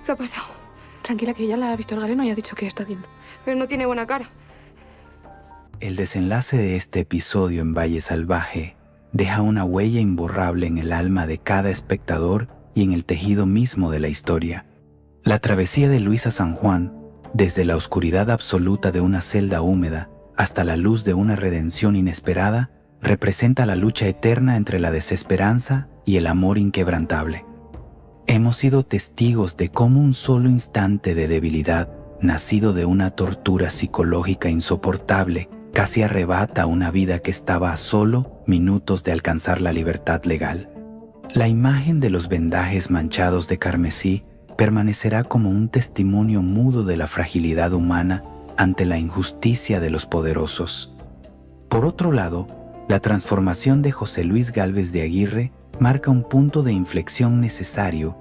¿Qué ha pasado? Tranquila, que ya la ha visto el galeno y ha dicho que está bien. Pero no tiene buena cara. El desenlace de este episodio en Valle Salvaje deja una huella imborrable en el alma de cada espectador y en el tejido mismo de la historia. La travesía de Luisa San Juan, desde la oscuridad absoluta de una celda húmeda hasta la luz de una redención inesperada, representa la lucha eterna entre la desesperanza y el amor inquebrantable. Hemos sido testigos de cómo un solo instante de debilidad, nacido de una tortura psicológica insoportable, casi arrebata una vida que estaba a solo minutos de alcanzar la libertad legal. La imagen de los vendajes manchados de carmesí permanecerá como un testimonio mudo de la fragilidad humana ante la injusticia de los poderosos. Por otro lado, la transformación de José Luis Gálvez de Aguirre marca un punto de inflexión necesario.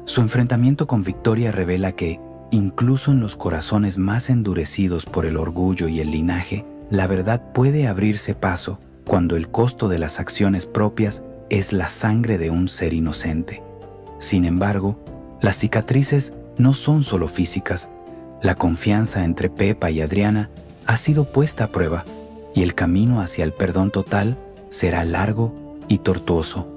Su enfrentamiento con Victoria revela que, incluso en los corazones más endurecidos por el orgullo y el linaje, la verdad puede abrirse paso cuando el costo de las acciones propias es la sangre de un ser inocente. Sin embargo, las cicatrices no son solo físicas. La confianza entre Pepa y Adriana ha sido puesta a prueba y el camino hacia el perdón total será largo y tortuoso.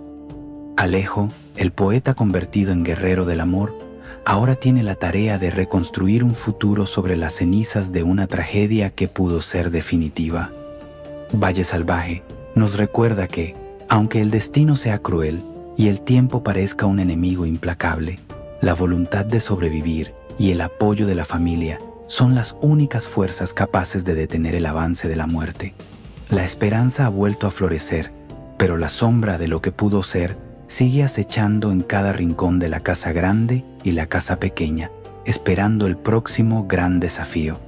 Alejo, el poeta convertido en guerrero del amor, ahora tiene la tarea de reconstruir un futuro sobre las cenizas de una tragedia que pudo ser definitiva. Valle Salvaje nos recuerda que, aunque el destino sea cruel y el tiempo parezca un enemigo implacable, la voluntad de sobrevivir y el apoyo de la familia son las únicas fuerzas capaces de detener el avance de la muerte. La esperanza ha vuelto a florecer, pero la sombra de lo que pudo ser sigue acechando en cada rincón de la casa grande y la casa pequeña, esperando el próximo gran desafío.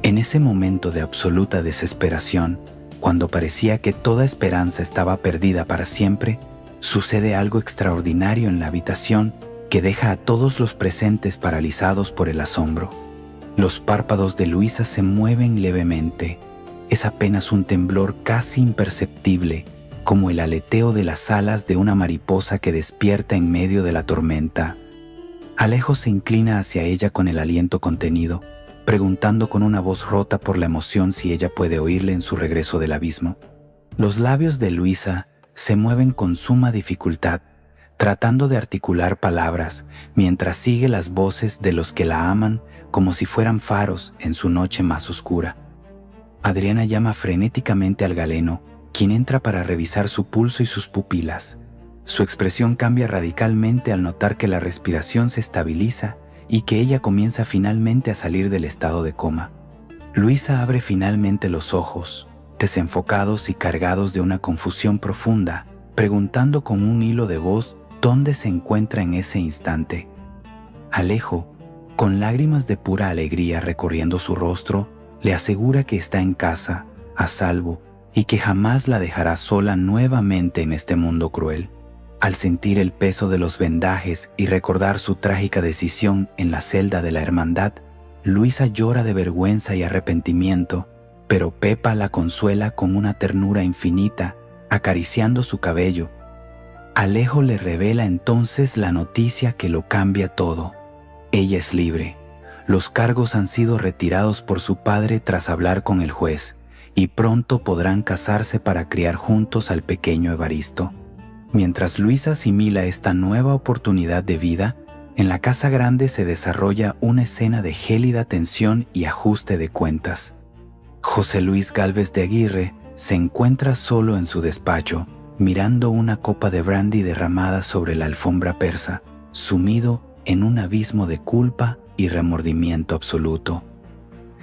En ese momento de absoluta desesperación, cuando parecía que toda esperanza estaba perdida para siempre, sucede algo extraordinario en la habitación que deja a todos los presentes paralizados por el asombro. Los párpados de Luisa se mueven levemente. Es apenas un temblor casi imperceptible, como el aleteo de las alas de una mariposa que despierta en medio de la tormenta. Alejo se inclina hacia ella con el aliento contenido, preguntando con una voz rota por la emoción si ella puede oírle en su regreso del abismo. Los labios de Luisa se mueven con suma dificultad, tratando de articular palabras mientras sigue las voces de los que la aman como si fueran faros en su noche más oscura. Adriana llama frenéticamente al galeno, quien entra para revisar su pulso y sus pupilas. Su expresión cambia radicalmente al notar que la respiración se estabiliza y que ella comienza finalmente a salir del estado de coma. Luisa abre finalmente los ojos, desenfocados y cargados de una confusión profunda, preguntando con un hilo de voz dónde se encuentra en ese instante. Alejo, con lágrimas de pura alegría recorriendo su rostro, le asegura que está en casa, a salvo, y que jamás la dejará sola nuevamente en este mundo cruel. Al sentir el peso de los vendajes y recordar su trágica decisión en la celda de la hermandad, Luisa llora de vergüenza y arrepentimiento, pero Pepa la consuela con una ternura infinita, acariciando su cabello. Alejo le revela entonces la noticia que lo cambia todo. Ella es libre. Los cargos han sido retirados por su padre tras hablar con el juez, y pronto podrán casarse para criar juntos al pequeño Evaristo. Mientras Luisa asimila esta nueva oportunidad de vida, en la casa grande se desarrolla una escena de gélida tensión y ajuste de cuentas. José Luis Gálvez de Aguirre se encuentra solo en su despacho, mirando una copa de brandy derramada sobre la alfombra persa, sumido en un abismo de culpa y remordimiento absoluto.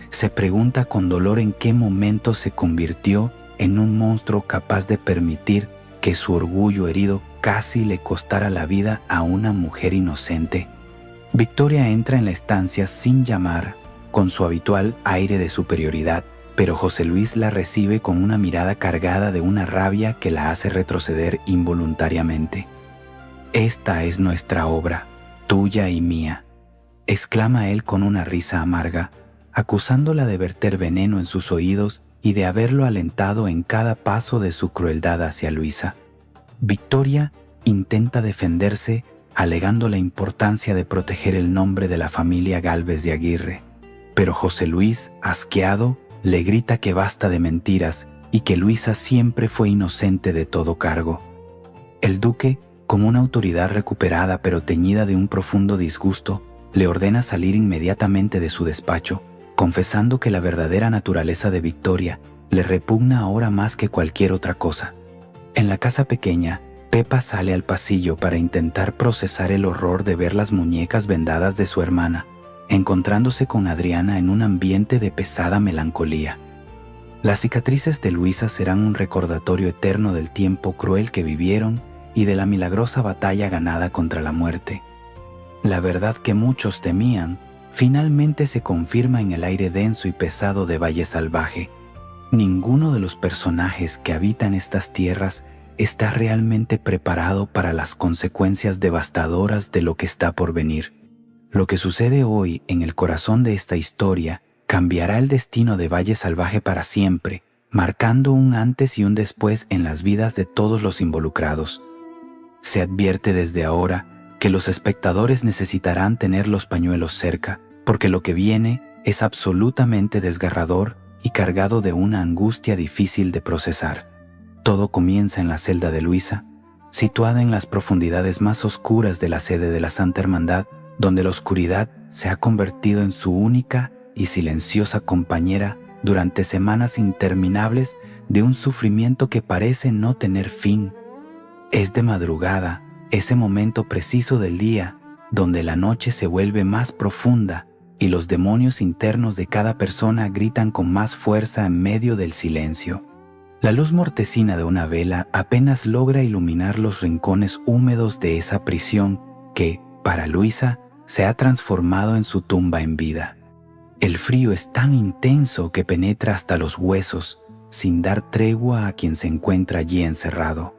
Se pregunta con dolor en qué momento se convirtió en un monstruo capaz de permitir que su orgullo herido casi le costara la vida a una mujer inocente. Victoria entra en la estancia sin llamar, con su habitual aire de superioridad, pero José Luis la recibe con una mirada cargada de una rabia que la hace retroceder involuntariamente. «Esta es nuestra obra, tuya y mía», exclama él con una risa amarga, acusándola de verter veneno en sus oídos y de haberlo alentado en cada paso de su crueldad hacia Luisa. Victoria intenta defenderse, alegando la importancia de proteger el nombre de la familia Gálvez de Aguirre. Pero José Luis, asqueado, le grita que basta de mentiras y que Luisa siempre fue inocente de todo cargo. El duque, como una autoridad recuperada pero teñida de un profundo disgusto, le ordena salir inmediatamente de su despacho, confesando que la verdadera naturaleza de Victoria le repugna ahora más que cualquier otra cosa. En la casa pequeña, Pepa sale al pasillo para intentar procesar el horror de ver las muñecas vendadas de su hermana, encontrándose con Adriana en un ambiente de pesada melancolía. Las cicatrices de Luisa serán un recordatorio eterno del tiempo cruel que vivieron y de la milagrosa batalla ganada contra la muerte. La verdad que muchos temían finalmente se confirma en el aire denso y pesado de Valle Salvaje. Ninguno de los personajes que habitan estas tierras está realmente preparado para las consecuencias devastadoras de lo que está por venir. Lo que sucede hoy en el corazón de esta historia cambiará el destino de Valle Salvaje para siempre, marcando un antes y un después en las vidas de todos los involucrados. Se advierte desde ahora que los espectadores necesitarán tener los pañuelos cerca, porque lo que viene es absolutamente desgarrador y cargado de una angustia difícil de procesar. Todo comienza en la celda de Luisa, situada en las profundidades más oscuras de la sede de la Santa Hermandad, donde la oscuridad se ha convertido en su única y silenciosa compañera durante semanas interminables de un sufrimiento que parece no tener fin. Es de madrugada, ese momento preciso del día, donde la noche se vuelve más profunda y los demonios internos de cada persona gritan con más fuerza en medio del silencio. La luz mortecina de una vela apenas logra iluminar los rincones húmedos de esa prisión que, para Luisa, se ha transformado en su tumba en vida. El frío es tan intenso que penetra hasta los huesos, sin dar tregua a quien se encuentra allí encerrado.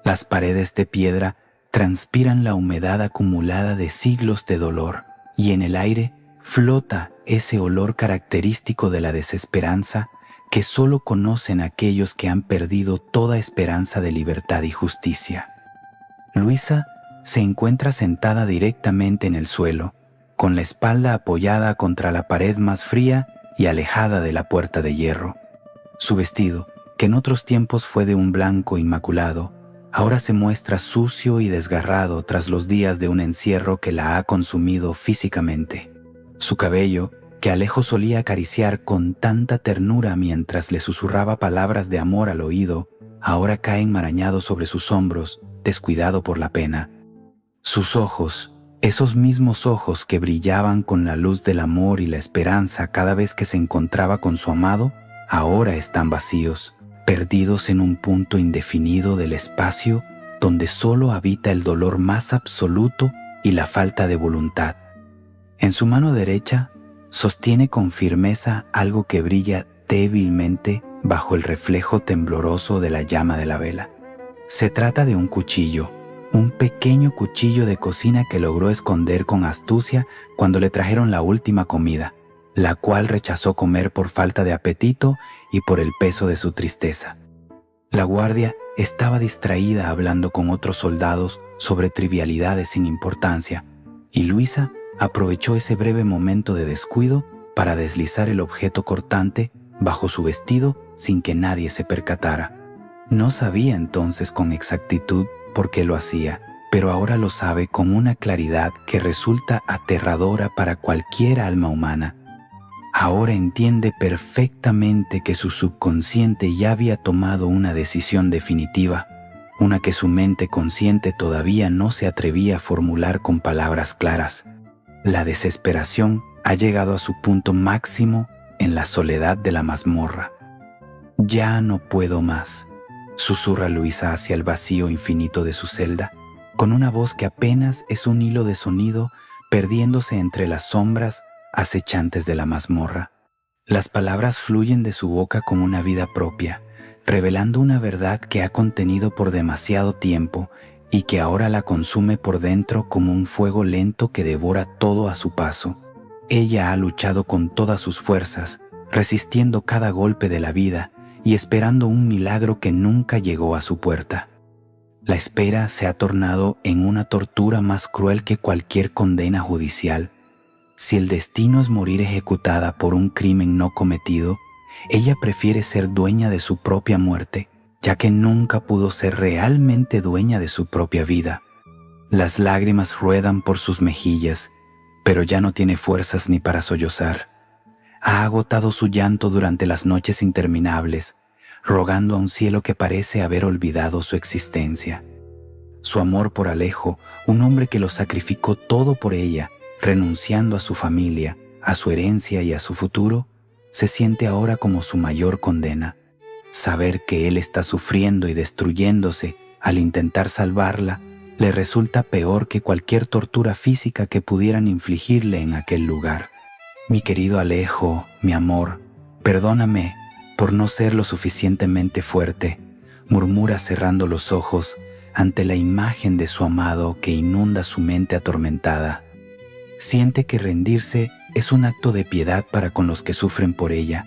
Las paredes de piedra transpiran la humedad acumulada de siglos de dolor, y en el aire flota ese olor característico de la desesperanza que solo conocen aquellos que han perdido toda esperanza de libertad y justicia. Luisa se encuentra sentada directamente en el suelo, con la espalda apoyada contra la pared más fría y alejada de la puerta de hierro. Su vestido, que en otros tiempos fue de un blanco inmaculado, ahora se muestra sucio y desgarrado tras los días de un encierro que la ha consumido físicamente. Su cabello, que Alejo solía acariciar con tanta ternura mientras le susurraba palabras de amor al oído, ahora cae enmarañado sobre sus hombros, descuidado por la pena. Sus ojos, esos mismos ojos que brillaban con la luz del amor y la esperanza cada vez que se encontraba con su amado, ahora están vacíos, perdidos en un punto indefinido del espacio donde solo habita el dolor más absoluto y la falta de voluntad. En su mano derecha sostiene con firmeza algo que brilla débilmente bajo el reflejo tembloroso de la llama de la vela. Se trata de un cuchillo, un pequeño cuchillo de cocina que logró esconder con astucia cuando le trajeron la última comida, la cual rechazó comer por falta de apetito y por el peso de su tristeza. La guardia estaba distraída hablando con otros soldados sobre trivialidades sin importancia, y Luisa aprovechó ese breve momento de descuido para deslizar el objeto cortante bajo su vestido sin que nadie se percatara. No sabía entonces con exactitud por qué lo hacía, pero ahora lo sabe con una claridad que resulta aterradora para cualquier alma humana. Ahora entiende perfectamente que su subconsciente ya había tomado una decisión definitiva, una que su mente consciente todavía no se atrevía a formular con palabras claras. La desesperación ha llegado a su punto máximo en la soledad de la mazmorra. «Ya no puedo más», susurra Luisa hacia el vacío infinito de su celda, con una voz que apenas es un hilo de sonido perdiéndose entre las sombras acechantes de la mazmorra. Las palabras fluyen de su boca con una vida propia, revelando una verdad que ha contenido por demasiado tiempo y que ahora la consume por dentro como un fuego lento que devora todo a su paso. Ella ha luchado con todas sus fuerzas, resistiendo cada golpe de la vida y esperando un milagro que nunca llegó a su puerta. La espera se ha tornado en una tortura más cruel que cualquier condena judicial. Si el destino es morir ejecutada por un crimen no cometido, ella prefiere ser dueña de su propia muerte, ya que nunca pudo ser realmente dueña de su propia vida. Las lágrimas ruedan por sus mejillas, pero ya no tiene fuerzas ni para sollozar. Ha agotado su llanto durante las noches interminables, rogando a un cielo que parece haber olvidado su existencia. Su amor por Alejo, un hombre que lo sacrificó todo por ella, renunciando a su familia, a su herencia y a su futuro, se siente ahora como su mayor condena. Saber que él está sufriendo y destruyéndose al intentar salvarla le resulta peor que cualquier tortura física que pudieran infligirle en aquel lugar. Mi querido Alejo, mi amor, perdóname por no ser lo suficientemente fuerte, murmura cerrando los ojos ante la imagen de su amado que inunda su mente atormentada. Siente que rendirse es un acto de piedad para con los que sufren por ella,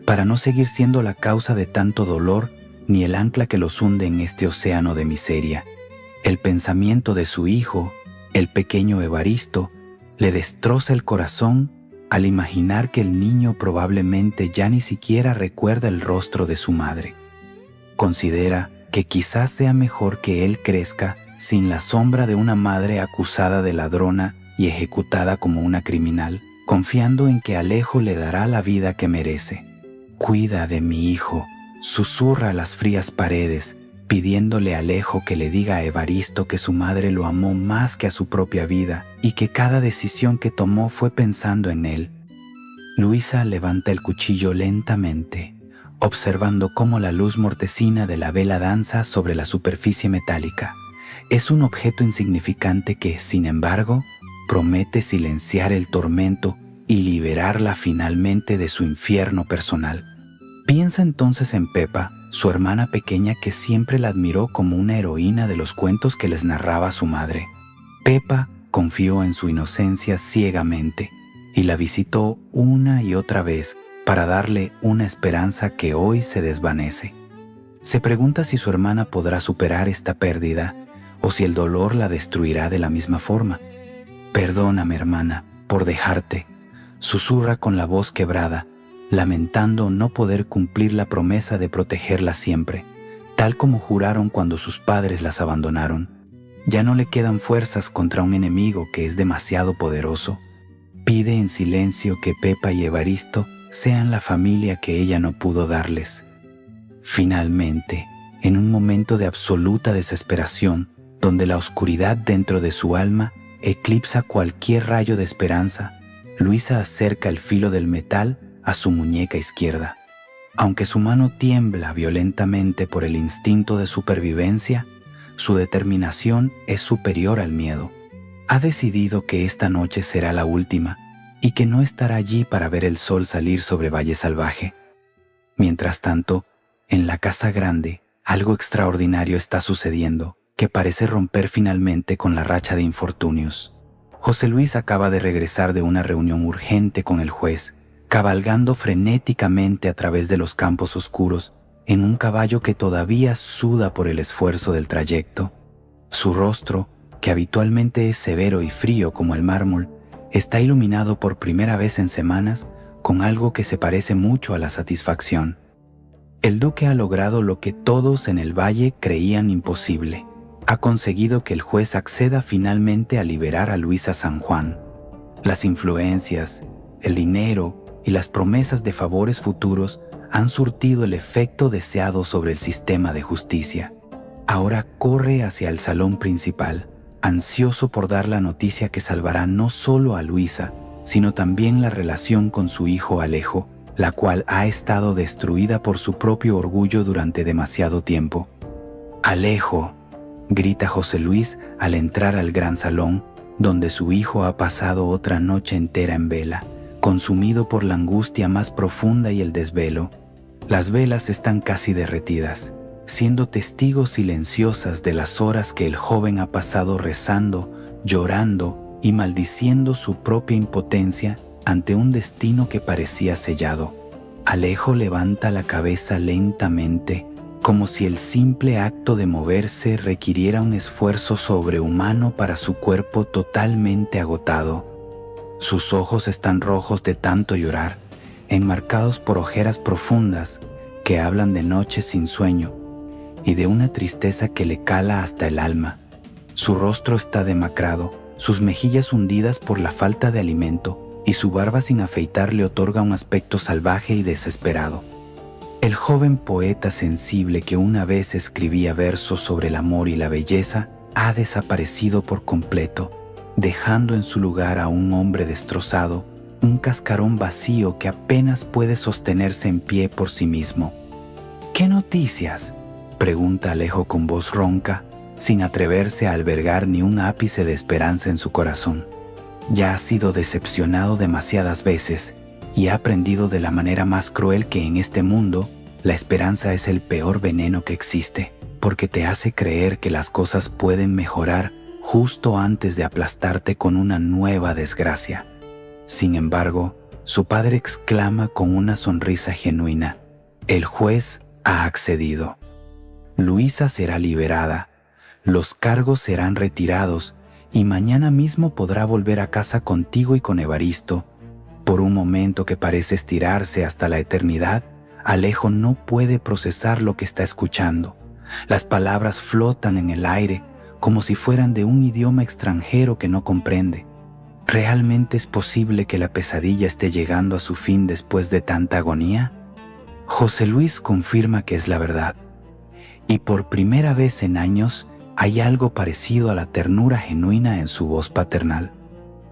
para no seguir siendo la causa de tanto dolor ni el ancla que los hunde en este océano de miseria. El pensamiento de su hijo, el pequeño Evaristo, le destroza el corazón al imaginar que el niño probablemente ya ni siquiera recuerda el rostro de su madre. Considera que quizás sea mejor que él crezca sin la sombra de una madre acusada de ladrona y ejecutada como una criminal, confiando en que Alejo le dará la vida que merece. Cuida de mi hijo, susurra a las frías paredes, pidiéndole a Alejo que le diga a Evaristo que su madre lo amó más que a su propia vida y que cada decisión que tomó fue pensando en él. Luisa levanta el cuchillo lentamente, observando cómo la luz mortecina de la vela danza sobre la superficie metálica. Es un objeto insignificante que, sin embargo, promete silenciar el tormento y liberarla finalmente de su infierno personal. Piensa entonces en Pepa, su hermana pequeña que siempre la admiró como una heroína de los cuentos que les narraba su madre. Pepa confió en su inocencia ciegamente y la visitó una y otra vez para darle una esperanza que hoy se desvanece. Se pregunta si su hermana podrá superar esta pérdida o si el dolor la destruirá de la misma forma. Perdóname, hermana, por dejarte, susurra con la voz quebrada, lamentando no poder cumplir la promesa de protegerla siempre, tal como juraron cuando sus padres las abandonaron. Ya no le quedan fuerzas contra un enemigo que es demasiado poderoso. Pide en silencio que Pepa y Evaristo sean la familia que ella no pudo darles. Finalmente, en un momento de absoluta desesperación, donde la oscuridad dentro de su alma eclipsa cualquier rayo de esperanza, Luisa acerca el filo del metal a su muñeca izquierda. Aunque su mano tiembla violentamente por el instinto de supervivencia, su determinación es superior al miedo. Ha decidido que esta noche será la última y que no estará allí para ver el sol salir sobre Valle Salvaje. Mientras tanto, en la casa grande, algo extraordinario está sucediendo que parece romper finalmente con la racha de infortunios. José Luis acaba de regresar de una reunión urgente con el juez, cabalgando frenéticamente a través de los campos oscuros en un caballo que todavía suda por el esfuerzo del trayecto. Su rostro, que habitualmente es severo y frío como el mármol, está iluminado por primera vez en semanas con algo que se parece mucho a la satisfacción. El duque ha logrado lo que todos en el valle creían imposible. Ha conseguido que el juez acceda finalmente a liberar a Luisa San Juan. Las influencias, el dinero y las promesas de favores futuros han surtido el efecto deseado sobre el sistema de justicia. Ahora corre hacia el salón principal, ansioso por dar la noticia que salvará no solo a Luisa, sino también la relación con su hijo Alejo, la cual ha estado destruida por su propio orgullo durante demasiado tiempo. «Alejo», grita José Luis al entrar al gran salón, donde su hijo ha pasado otra noche entera en vela, consumido por la angustia más profunda y el desvelo. Las velas están casi derretidas, siendo testigos silenciosas de las horas que el joven ha pasado rezando, llorando y maldiciendo su propia impotencia ante un destino que parecía sellado. Alejo levanta la cabeza lentamente, como si el simple acto de moverse requiriera un esfuerzo sobrehumano para su cuerpo totalmente agotado. Sus ojos están rojos de tanto llorar, enmarcados por ojeras profundas que hablan de noches sin sueño y de una tristeza que le cala hasta el alma. Su rostro está demacrado, sus mejillas hundidas por la falta de alimento y su barba sin afeitar le otorga un aspecto salvaje y desesperado. El joven poeta sensible que una vez escribía versos sobre el amor y la belleza ha desaparecido por completo, dejando en su lugar a un hombre destrozado, un cascarón vacío que apenas puede sostenerse en pie por sí mismo. ¿Qué noticias?, pregunta Alejo con voz ronca, sin atreverse a albergar ni un ápice de esperanza en su corazón. Ya ha sido decepcionado demasiadas veces y ha aprendido de la manera más cruel que en este mundo la esperanza es el peor veneno que existe, porque te hace creer que las cosas pueden mejorar justo antes de aplastarte con una nueva desgracia. Sin embargo, su padre exclama con una sonrisa genuina: el juez ha accedido. Luisa será liberada, los cargos serán retirados y mañana mismo podrá volver a casa contigo y con Evaristo. Por un momento que parece estirarse hasta la eternidad, Alejo no puede procesar lo que está escuchando. Las palabras flotan en el aire como si fueran de un idioma extranjero que no comprende. ¿Realmente es posible que la pesadilla esté llegando a su fin después de tanta agonía? José Luis confirma que es la verdad. Y por primera vez en años hay algo parecido a la ternura genuina en su voz paternal.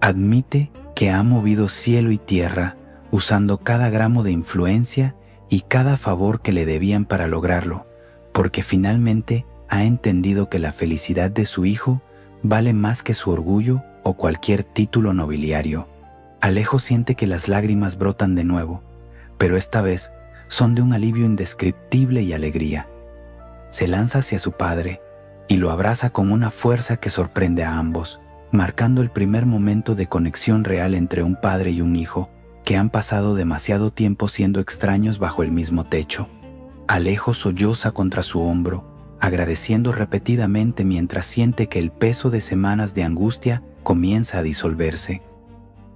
Admite que ha movido cielo y tierra usando cada gramo de influencia y cada favor que le debían para lograrlo, porque finalmente ha entendido que la felicidad de su hijo vale más que su orgullo o cualquier título nobiliario. Alejo siente que las lágrimas brotan de nuevo, pero esta vez son de un alivio indescriptible y alegría. Se lanza hacia su padre y lo abraza con una fuerza que sorprende a ambos, marcando el primer momento de conexión real entre un padre y un hijo que han pasado demasiado tiempo siendo extraños bajo el mismo techo. Alejo solloza contra su hombro, agradeciendo repetidamente mientras siente que el peso de semanas de angustia comienza a disolverse.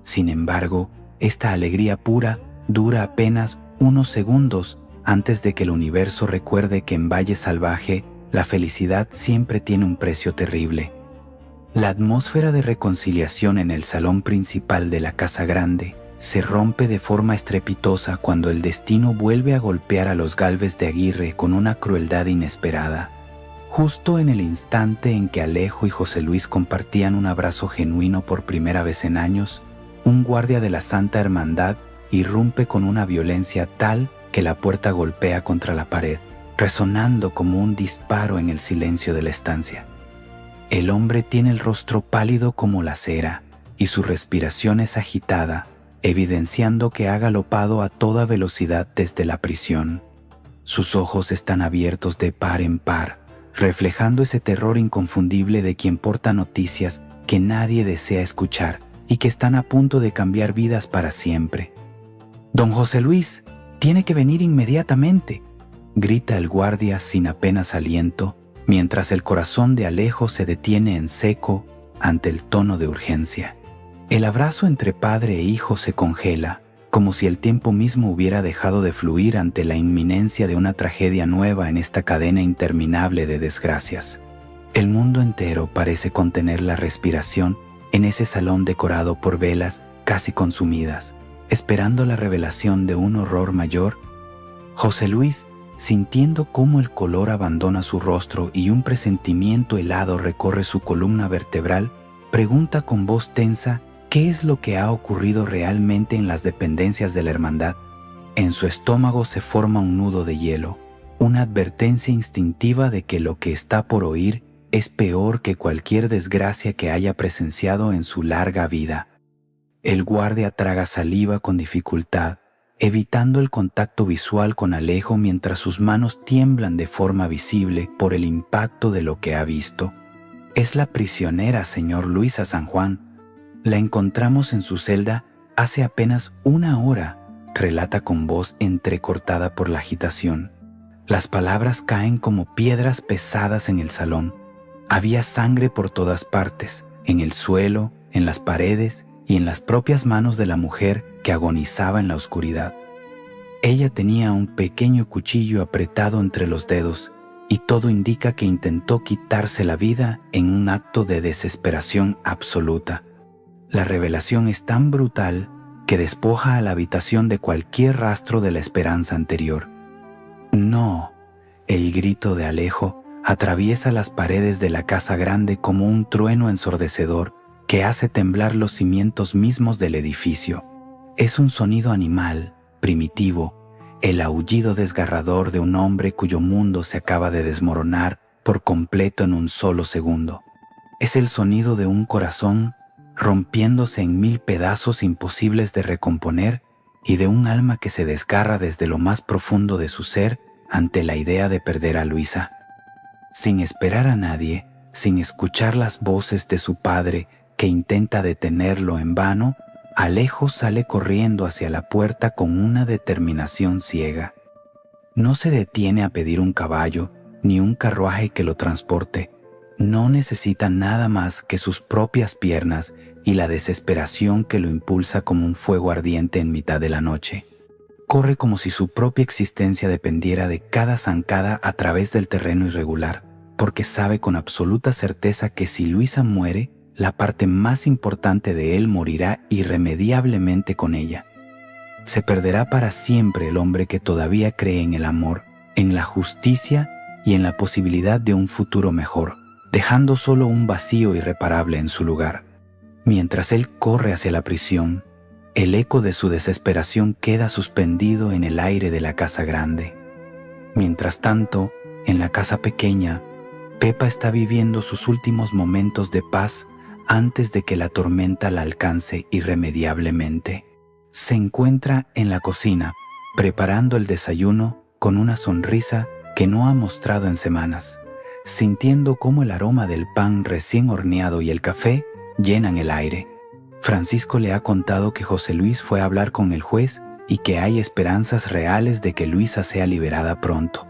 Sin embargo, esta alegría pura dura apenas unos segundos antes de que el universo recuerde que en Valle Salvaje la felicidad siempre tiene un precio terrible. La atmósfera de reconciliación en el salón principal de la Casa Grande se rompe de forma estrepitosa cuando el destino vuelve a golpear a los Gálvez de Aguirre con una crueldad inesperada. Justo en el instante en que Alejo y José Luis compartían un abrazo genuino por primera vez en años, un guardia de la Santa Hermandad irrumpe con una violencia tal que la puerta golpea contra la pared, resonando como un disparo en el silencio de la estancia. El hombre tiene el rostro pálido como la cera y su respiración es agitada, evidenciando que ha galopado a toda velocidad desde la prisión. Sus ojos están abiertos de par en par, reflejando ese terror inconfundible de quien porta noticias que nadie desea escuchar y que están a punto de cambiar vidas para siempre. «Don José Luis, tiene que venir inmediatamente», grita el guardia sin apenas aliento, mientras el corazón de Alejo se detiene en seco ante el tono de urgencia. El abrazo entre padre e hijo se congela, como si el tiempo mismo hubiera dejado de fluir ante la inminencia de una tragedia nueva en esta cadena interminable de desgracias. El mundo entero parece contener la respiración en ese salón decorado por velas casi consumidas, esperando la revelación de un horror mayor. José Luis, sintiendo cómo el color abandona su rostro y un presentimiento helado recorre su columna vertebral, pregunta con voz tensa qué es lo que ha ocurrido realmente en las dependencias de la hermandad. En su estómago se forma un nudo de hielo, una advertencia instintiva de que lo que está por oír es peor que cualquier desgracia que haya presenciado en su larga vida. El guardia traga saliva con dificultad, evitando el contacto visual con Alejo mientras sus manos tiemblan de forma visible por el impacto de lo que ha visto. «Es la prisionera, señor Luisa San Juan. La encontramos en su celda hace apenas una hora», relata con voz entrecortada por la agitación. Las palabras caen como piedras pesadas en el salón. Había sangre por todas partes, en el suelo, en las paredes y en las propias manos de la mujer que agonizaba en la oscuridad. Ella tenía un pequeño cuchillo apretado entre los dedos y todo indica que intentó quitarse la vida en un acto de desesperación absoluta. La revelación es tan brutal que despoja a la habitación de cualquier rastro de la esperanza anterior. No, el grito de Alejo atraviesa las paredes de la casa grande como un trueno ensordecedor que hace temblar los cimientos mismos del edificio. Es un sonido animal, primitivo, el aullido desgarrador de un hombre cuyo mundo se acaba de desmoronar por completo en un solo segundo. Es el sonido de un corazón rompiéndose en 1000 pedazos imposibles de recomponer y de un alma que se desgarra desde lo más profundo de su ser ante la idea de perder a Luisa. Sin esperar a nadie, sin escuchar las voces de su padre que intenta detenerlo en vano, Alejo sale corriendo hacia la puerta con una determinación ciega. No se detiene a pedir un caballo ni un carruaje que lo transporte. No necesita nada más que sus propias piernas y la desesperación que lo impulsa como un fuego ardiente en mitad de la noche. Corre como si su propia existencia dependiera de cada zancada a través del terreno irregular, porque sabe con absoluta certeza que si Luisa muere, la parte más importante de él morirá irremediablemente con ella. Se perderá para siempre el hombre que todavía cree en el amor, en la justicia y en la posibilidad de un futuro mejor, dejando solo un vacío irreparable en su lugar. Mientras él corre hacia la prisión, el eco de su desesperación queda suspendido en el aire de la casa grande. Mientras tanto, en la casa pequeña, Pepa está viviendo sus últimos momentos de paz antes de que la tormenta la alcance irremediablemente. Se encuentra en la cocina, preparando el desayuno con una sonrisa que no ha mostrado en semanas, sintiendo cómo el aroma del pan recién horneado y el café llenan el aire. Francisco le ha contado que José Luis fue a hablar con el juez y que hay esperanzas reales de que Luisa sea liberada pronto.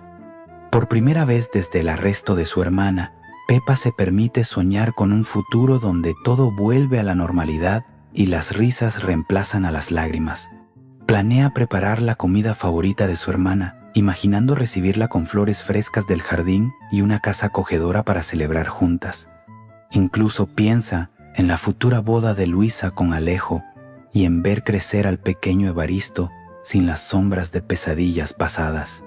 Por primera vez desde el arresto de su hermana, Pepa se permite soñar con un futuro donde todo vuelve a la normalidad y las risas reemplazan a las lágrimas. Planea preparar la comida favorita de su hermana, imaginando recibirla con flores frescas del jardín y una casa acogedora para celebrar juntas. Incluso piensa en la futura boda de Luisa con Alejo y en ver crecer al pequeño Evaristo sin las sombras de pesadillas pasadas.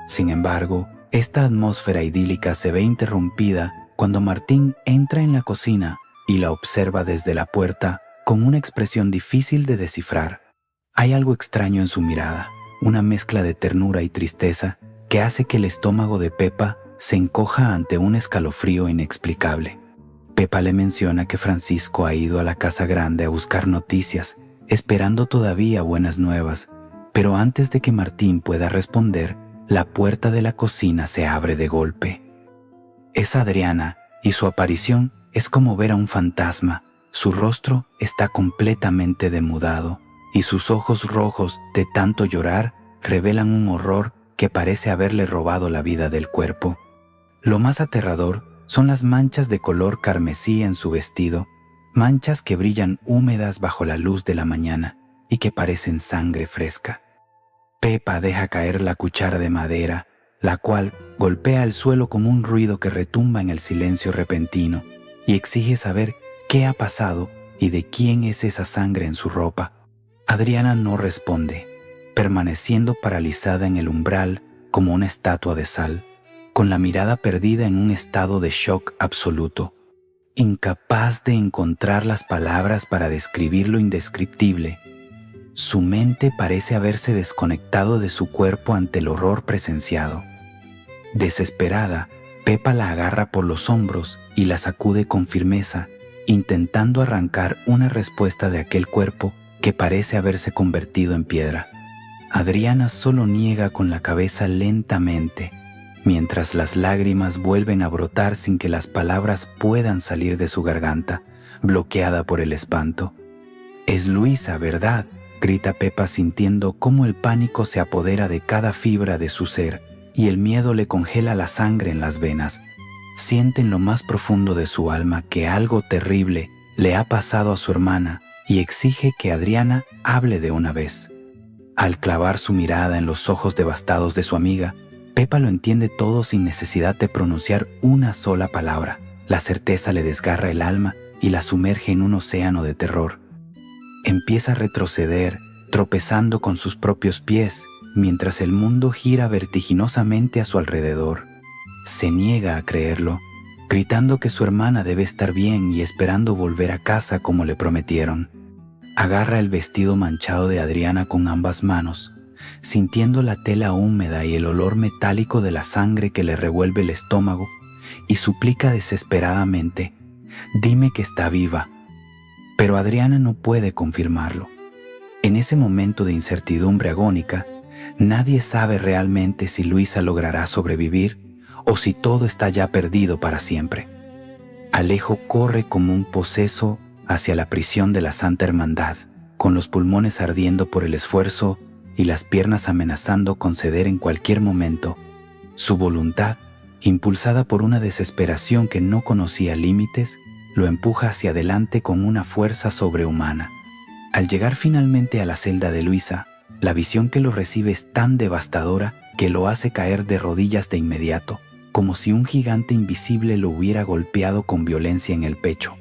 Sin embargo, esta atmósfera idílica se ve interrumpida cuando Martín entra en la cocina y la observa desde la puerta con una expresión difícil de descifrar. Hay algo extraño en su mirada, una mezcla de ternura y tristeza que hace que el estómago de Pepa se encoja ante un escalofrío inexplicable. Pepa le menciona que Francisco ha ido a la casa grande a buscar noticias, esperando todavía buenas nuevas, pero antes de que Martín pueda responder, la puerta de la cocina se abre de golpe. Es Adriana y su aparición es como ver a un fantasma. Su rostro está completamente demudado y sus ojos rojos de tanto llorar revelan un horror que parece haberle robado la vida del cuerpo. Lo más aterrador son las manchas de color carmesí en su vestido, manchas que brillan húmedas bajo la luz de la mañana y que parecen sangre fresca. Pepa deja caer la cuchara de madera, la cual golpea el suelo con un ruido que retumba en el silencio repentino y exige saber qué ha pasado y de quién es esa sangre en su ropa. Adriana no responde, permaneciendo paralizada en el umbral como una estatua de sal, con la mirada perdida en un estado de shock absoluto, incapaz de encontrar las palabras para describir lo indescriptible. Su mente parece haberse desconectado de su cuerpo ante el horror presenciado. Desesperada, Pepa la agarra por los hombros y la sacude con firmeza, intentando arrancar una respuesta de aquel cuerpo que parece haberse convertido en piedra. Adriana solo niega con la cabeza lentamente, mientras las lágrimas vuelven a brotar sin que las palabras puedan salir de su garganta, bloqueada por el espanto. «Es Luisa, ¿verdad?», grita Pepa sintiendo cómo el pánico se apodera de cada fibra de su ser y el miedo le congela la sangre en las venas. Siente en lo más profundo de su alma que algo terrible le ha pasado a su hermana y exige que Adriana hable de una vez. Al clavar su mirada en los ojos devastados de su amiga, Pepa lo entiende todo sin necesidad de pronunciar una sola palabra. La certeza le desgarra el alma y la sumerge en un océano de terror. Empieza a retroceder, tropezando con sus propios pies, mientras el mundo gira vertiginosamente a su alrededor. Se niega a creerlo, gritando que su hermana debe estar bien y esperando volver a casa como le prometieron. Agarra el vestido manchado de Adriana con ambas manos, sintiendo la tela húmeda y el olor metálico de la sangre que le revuelve el estómago, y suplica desesperadamente: «Dime que está viva». Pero Adriana no puede confirmarlo. En ese momento de incertidumbre agónica, nadie sabe realmente si Luisa logrará sobrevivir o si todo está ya perdido para siempre. Alejo corre como un poseso hacia la prisión de la Santa Hermandad, con los pulmones ardiendo por el esfuerzo y las piernas amenazando con ceder en cualquier momento. Su voluntad, impulsada por una desesperación que no conocía límites, lo empuja hacia adelante con una fuerza sobrehumana. Al llegar finalmente a la celda de Luisa, la visión que lo recibe es tan devastadora que lo hace caer de rodillas de inmediato, como si un gigante invisible lo hubiera golpeado con violencia en el pecho.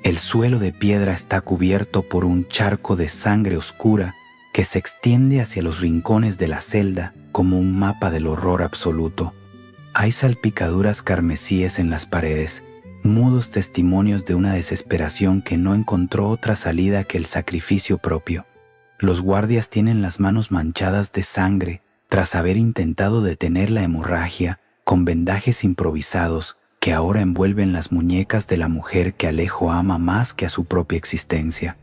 El suelo de piedra está cubierto por un charco de sangre oscura que se extiende hacia los rincones de la celda como un mapa del horror absoluto. Hay salpicaduras carmesíes en las paredes, mudos testimonios de una desesperación que no encontró otra salida que el sacrificio propio. Los guardias tienen las manos manchadas de sangre tras haber intentado detener la hemorragia con vendajes improvisados que ahora envuelven las muñecas de la mujer que Alejo ama más que a su propia existencia.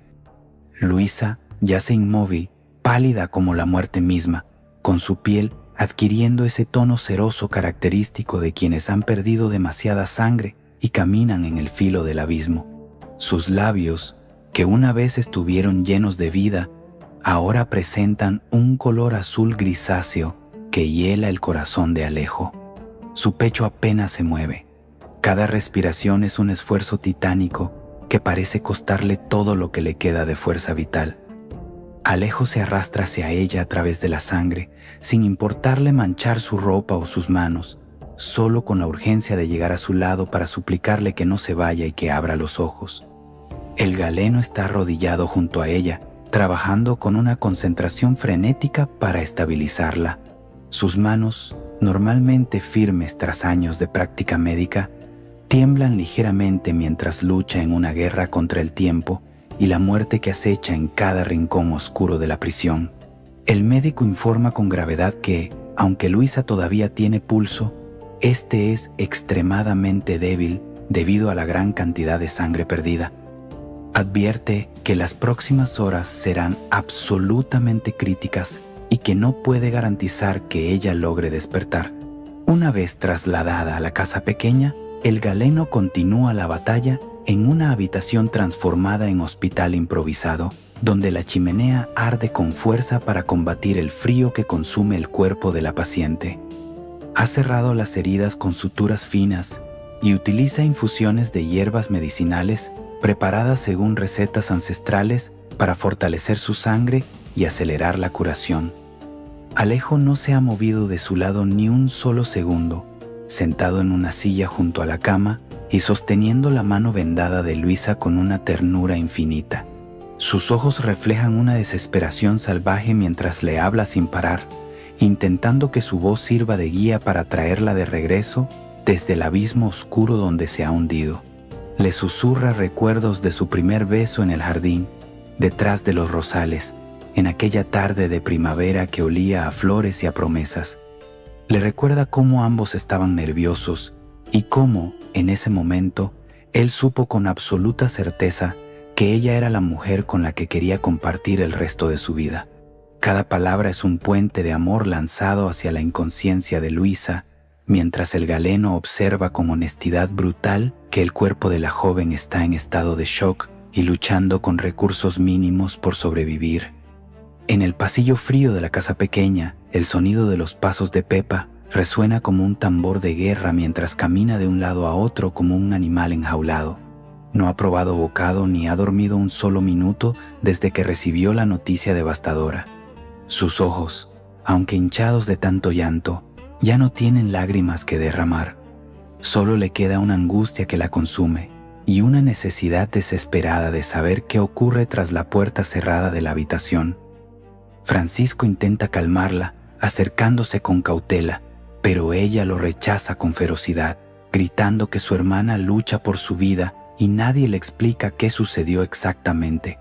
Luisa yace inmóvil, pálida como la muerte misma, con su piel adquiriendo ese tono ceroso característico de quienes han perdido demasiada sangre y caminan en el filo del abismo. Sus labios, que una vez estuvieron llenos de vida, ahora presentan un color azul grisáceo que hiela el corazón de Alejo. Su pecho apenas se mueve. Cada respiración es un esfuerzo titánico que parece costarle todo lo que le queda de fuerza vital. Alejo se arrastra hacia ella a través de la sangre, sin importarle manchar su ropa o sus manos, solo con la urgencia de llegar a su lado para suplicarle que no se vaya y que abra los ojos. El galeno está arrodillado junto a ella, trabajando con una concentración frenética para estabilizarla. Sus manos, normalmente firmes tras años de práctica médica, tiemblan ligeramente mientras lucha en una guerra contra el tiempo y la muerte que acecha en cada rincón oscuro de la prisión. El médico informa con gravedad que, aunque Luisa todavía tiene pulso, este es extremadamente débil debido a la gran cantidad de sangre perdida. Advierte que las próximas horas serán absolutamente críticas y que no puede garantizar que ella logre despertar. Una vez trasladada a la casa pequeña, el galeno continúa la batalla en una habitación transformada en hospital improvisado, donde la chimenea arde con fuerza para combatir el frío que consume el cuerpo de la paciente. Ha cerrado las heridas con suturas finas y utiliza infusiones de hierbas medicinales preparadas según recetas ancestrales para fortalecer su sangre y acelerar la curación. Alejo no se ha movido de su lado ni un solo segundo, sentado en una silla junto a la cama y sosteniendo la mano vendada de Luisa con una ternura infinita. Sus ojos reflejan una desesperación salvaje mientras le habla sin parar, intentando que su voz sirva de guía para traerla de regreso desde el abismo oscuro donde se ha hundido. Le susurra recuerdos de su primer beso en el jardín, detrás de los rosales, en aquella tarde de primavera que olía a flores y a promesas. Le recuerda cómo ambos estaban nerviosos y cómo, en ese momento, él supo con absoluta certeza que ella era la mujer con la que quería compartir el resto de su vida. Cada palabra es un puente de amor lanzado hacia la inconsciencia de Luisa, mientras el galeno observa con honestidad brutal que el cuerpo de la joven está en estado de shock y luchando con recursos mínimos por sobrevivir. En el pasillo frío de la casa pequeña, el sonido de los pasos de Pepa resuena como un tambor de guerra mientras camina de un lado a otro como un animal enjaulado. No ha probado bocado ni ha dormido un solo minuto desde que recibió la noticia devastadora. Sus ojos, aunque hinchados de tanto llanto, ya no tienen lágrimas que derramar. Solo le queda una angustia que la consume y una necesidad desesperada de saber qué ocurre tras la puerta cerrada de la habitación. Francisco intenta calmarla, acercándose con cautela, pero ella lo rechaza con ferocidad, gritando que su hermana lucha por su vida y nadie le explica qué sucedió exactamente.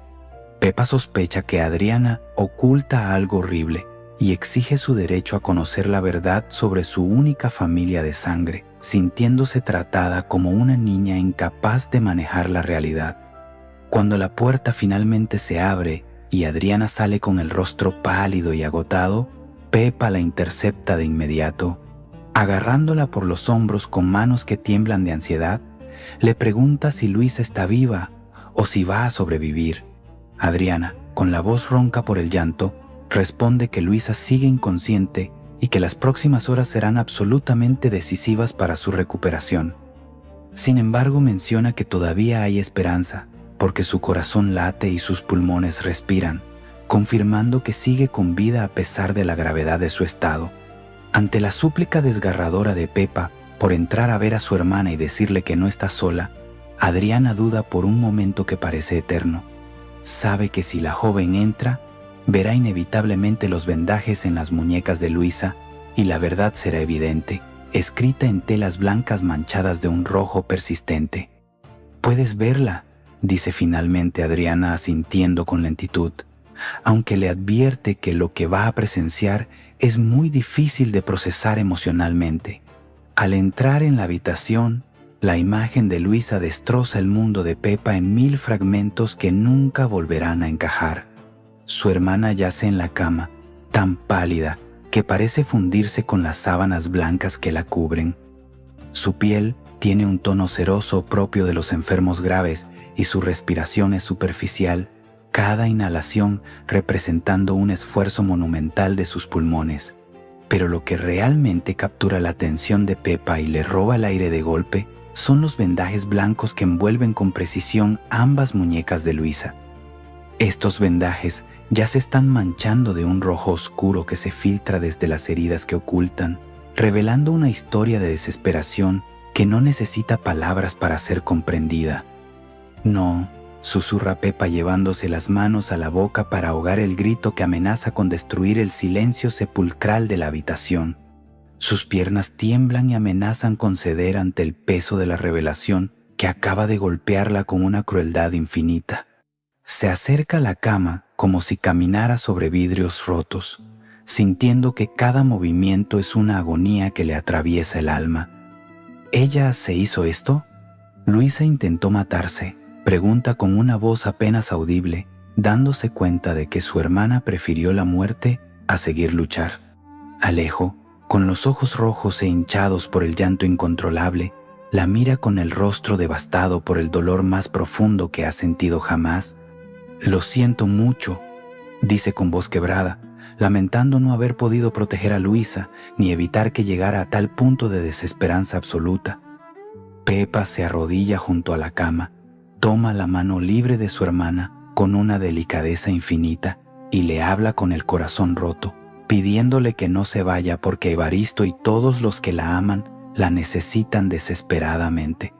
Pepa sospecha que Adriana oculta algo horrible y exige su derecho a conocer la verdad sobre su única familia de sangre, sintiéndose tratada como una niña incapaz de manejar la realidad. Cuando la puerta finalmente se abre y Adriana sale con el rostro pálido y agotado, Pepa la intercepta de inmediato. Agarrándola por los hombros con manos que tiemblan de ansiedad, le pregunta si Luisa está viva o si va a sobrevivir. Adriana, con la voz ronca por el llanto, responde que Luisa sigue inconsciente y que las próximas horas serán absolutamente decisivas para su recuperación. Sin embargo, menciona que todavía hay esperanza, porque su corazón late y sus pulmones respiran, confirmando que sigue con vida a pesar de la gravedad de su estado. Ante la súplica desgarradora de Pepa por entrar a ver a su hermana y decirle que no está sola, Adriana duda por un momento que parece eterno. Sabe que si la joven entra, verá inevitablemente los vendajes en las muñecas de Luisa y la verdad será evidente, escrita en telas blancas manchadas de un rojo persistente. «Puedes verla», dice finalmente Adriana asintiendo con lentitud, aunque le advierte que lo que va a presenciar es muy difícil de procesar emocionalmente. Al entrar en la habitación, la imagen de Luisa destroza el mundo de Pepa en 1000 fragmentos que nunca volverán a encajar. Su hermana yace en la cama, tan pálida que parece fundirse con las sábanas blancas que la cubren. Su piel tiene un tono ceroso propio de los enfermos graves y su respiración es superficial, cada inhalación representando un esfuerzo monumental de sus pulmones. Pero lo que realmente captura la atención de Pepa y le roba el aire de golpe son los vendajes blancos que envuelven con precisión ambas muñecas de Luisa. Estos vendajes ya se están manchando de un rojo oscuro que se filtra desde las heridas que ocultan, revelando una historia de desesperación que no necesita palabras para ser comprendida. «No», susurra Pepa llevándose las manos a la boca para ahogar el grito que amenaza con destruir el silencio sepulcral de la habitación. Sus piernas tiemblan y amenazan con ceder ante el peso de la revelación que acaba de golpearla con una crueldad infinita. Se acerca a la cama como si caminara sobre vidrios rotos, sintiendo que cada movimiento es una agonía que le atraviesa el alma. ¿Ella se hizo esto? ¿Luisa intentó matarse?, pregunta con una voz apenas audible, dándose cuenta de que su hermana prefirió la muerte a seguir luchar. Alejo, con los ojos rojos e hinchados por el llanto incontrolable, la mira con el rostro devastado por el dolor más profundo que ha sentido jamás. «Lo siento mucho», dice con voz quebrada, lamentando no haber podido proteger a Luisa ni evitar que llegara a tal punto de desesperanza absoluta. Pepa se arrodilla junto a la cama, toma la mano libre de su hermana con una delicadeza infinita y le habla con el corazón roto, pidiéndole que no se vaya porque Evaristo y todos los que la aman la necesitan desesperadamente.